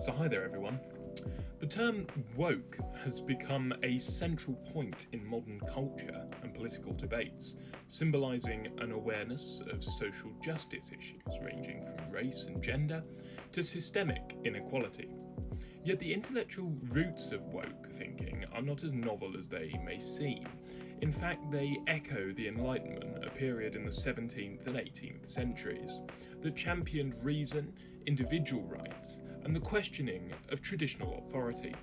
So hi there everyone. The term woke has become a central point in modern culture and political debates, symbolising an awareness of social justice issues ranging from race and gender to systemic inequality. Yet the intellectual roots of woke thinking are not as novel as they may seem. In fact, they echo the Enlightenment, a period in the 17th and 18th centuries that championed reason, individual rights, and the questioning of traditional authority.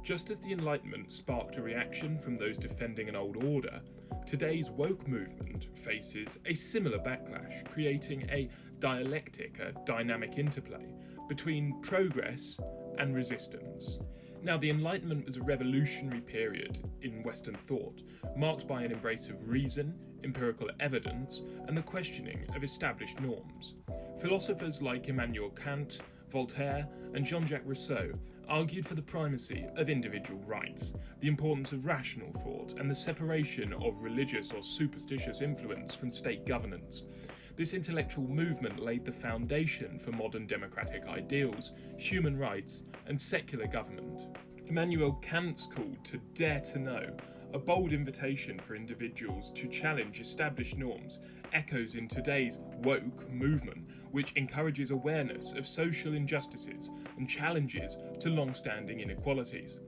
Just as the Enlightenment sparked a reaction from those defending an old order, today's woke movement faces a similar backlash, creating a dialectic, a dynamic interplay between progress and resistance. Now, the Enlightenment was a revolutionary period in Western thought, marked by an embrace of reason, empirical evidence, and the questioning of established norms. Philosophers like Immanuel Kant, Voltaire, and Jean-Jacques Rousseau argued for the primacy of individual rights, the importance of rational thought, and the separation of religious or superstitious influence from state governance. This intellectual movement laid the foundation for modern democratic ideals, human rights, and secular government. Immanuel Kant's call to dare to know, a bold invitation for individuals to challenge established norms, echoes in today's woke movement, which encourages awareness of social injustices and challenges to long-standing inequalities.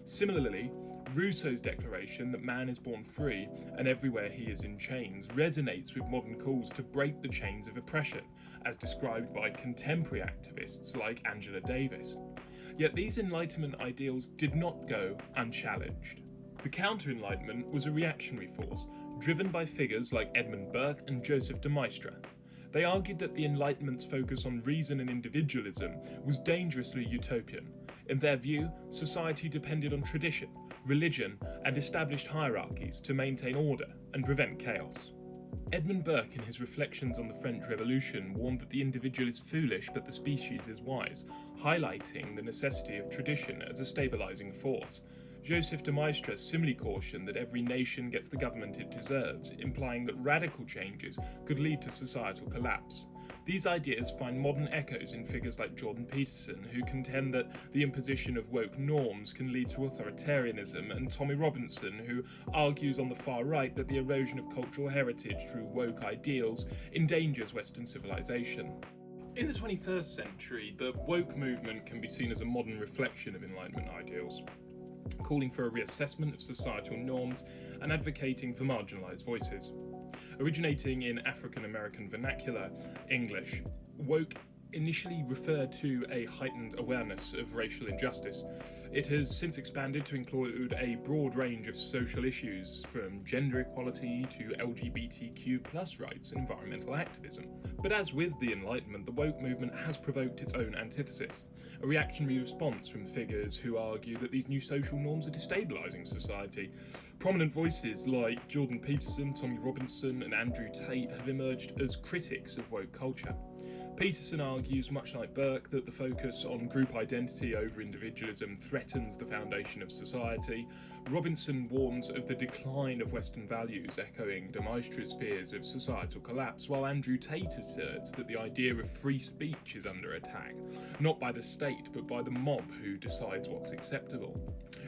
Similarly, Rousseau's declaration that man is born free and everywhere he is in chains resonates with modern calls to break the chains of oppression, as described by contemporary activists like Angela Davis. Yet these Enlightenment ideals did not go unchallenged. The counter-Enlightenment was a reactionary force, driven by figures like Edmund Burke and Joseph de Maistre. They argued that the Enlightenment's focus on reason and individualism was dangerously utopian. In their view, society depended on tradition, religion, and established hierarchies to maintain order and prevent chaos. Edmund Burke, in his reflections on the French Revolution, warned that the individual is foolish but the species is wise, highlighting the necessity of tradition as a stabilising force. Joseph de Maistre similarly cautioned that every nation gets the government it deserves, implying that radical changes could lead to societal collapse. These ideas find modern echoes in figures like Jordan Peterson, who contend that the imposition of woke norms can lead to authoritarianism, and Tommy Robinson, who argues on the far right that the erosion of cultural heritage through woke ideals endangers Western civilization. In the 21st century, the woke movement can be seen as a modern reflection of Enlightenment ideals, calling for a reassessment of societal norms and advocating for marginalised voices. Originating in African American vernacular English, woke initially referred to a heightened awareness of racial injustice. It has since expanded to include a broad range of social issues, from gender equality to LGBTQ+ rights and environmental activism. But as with the Enlightenment, the woke movement has provoked its own antithesis, a reactionary response from figures who argue that these new social norms are destabilising society. Prominent voices like Jordan Peterson, Tommy Robinson, and Andrew Tate have emerged as critics of woke culture. Peterson argues, much like Burke, that the focus on group identity over individualism threatens the foundation of society. Robinson warns of the decline of Western values, echoing de Maistre's fears of societal collapse, while Andrew Tate asserts that the idea of free speech is under attack, not by the state but by the mob who decides what's acceptable.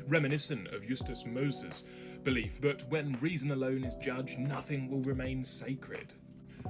Reminiscent of Justus Moses' belief that when reason alone is judged, nothing will remain sacred.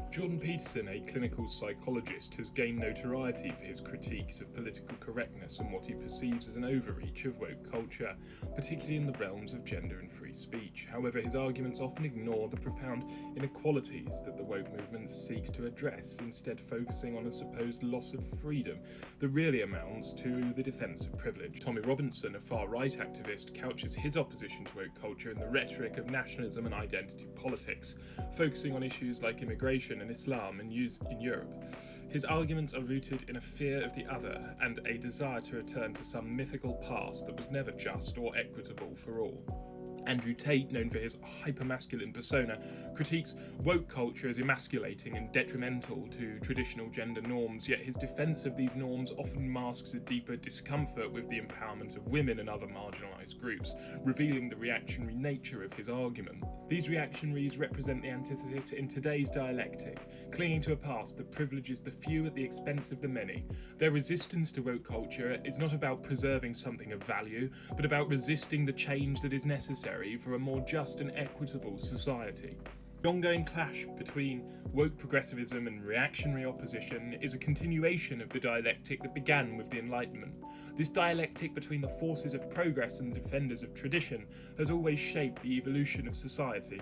Jordan Peterson, a clinical psychologist, has gained notoriety for his critiques of political correctness and what he perceives as an overreach of woke culture, particularly in the realms of gender and free speech. However, his arguments often ignore the profound inequalities that the woke movement seeks to address, instead focusing on a supposed loss of freedom that really amounts to the defence of privilege. Tommy Robinson, a far-right activist, couches his opposition to woke culture in the rhetoric of nationalism and identity politics, focusing on issues like immigration and Islam in Europe. His arguments are rooted in a fear of the other and a desire to return to some mythical past that was never just or equitable for all. Andrew Tate, known for his hypermasculine persona, critiques woke culture as emasculating and detrimental to traditional gender norms, yet his defence of these norms often masks a deeper discomfort with the empowerment of women and other marginalised groups, revealing the reactionary nature of his argument. These reactionaries represent the antithesis in today's dialectic, clinging to a past that privileges the few at the expense of the many. Their resistance to woke culture is not about preserving something of value, but about resisting the change that is necessary for a more just and equitable society. The ongoing clash between woke progressivism and reactionary opposition is a continuation of the dialectic that began with the Enlightenment. This dialectic between the forces of progress and the defenders of tradition has always shaped the evolution of society.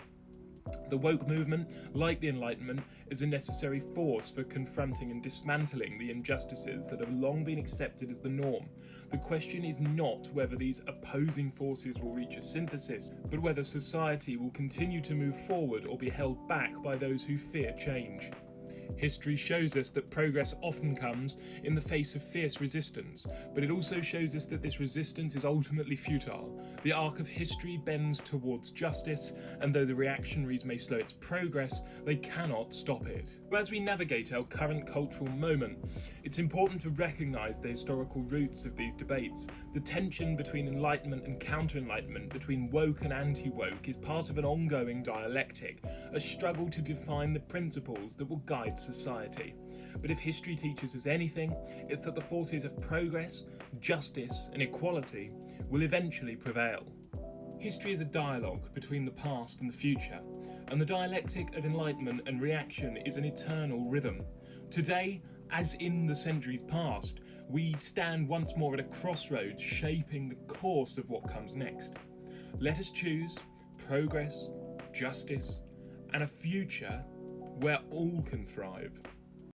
The woke movement, like the Enlightenment, is a necessary force for confronting and dismantling the injustices that have long been accepted as the norm. The question is not whether these opposing forces will reach a synthesis, but whether society will continue to move forward or be held back by those who fear change. History shows us that progress often comes in the face of fierce resistance, but it also shows us that this resistance is ultimately futile. The arc of history bends towards justice, and though the reactionaries may slow its progress, they cannot stop it. As we navigate our current cultural moment, it's important to recognise the historical roots of these debates. The tension between Enlightenment and counter-Enlightenment, between woke and anti-woke, is part of an ongoing dialectic, a struggle to define the principles that will guide society. But if history teaches us anything, it's that the forces of progress, justice, and equality will eventually prevail. History is a dialogue between the past and the future, and the dialectic of enlightenment and reaction is an eternal rhythm. Today, as in the centuries past, we stand once more at a crossroads, shaping the course of what comes next. Let us choose progress, justice, and a future where all can thrive.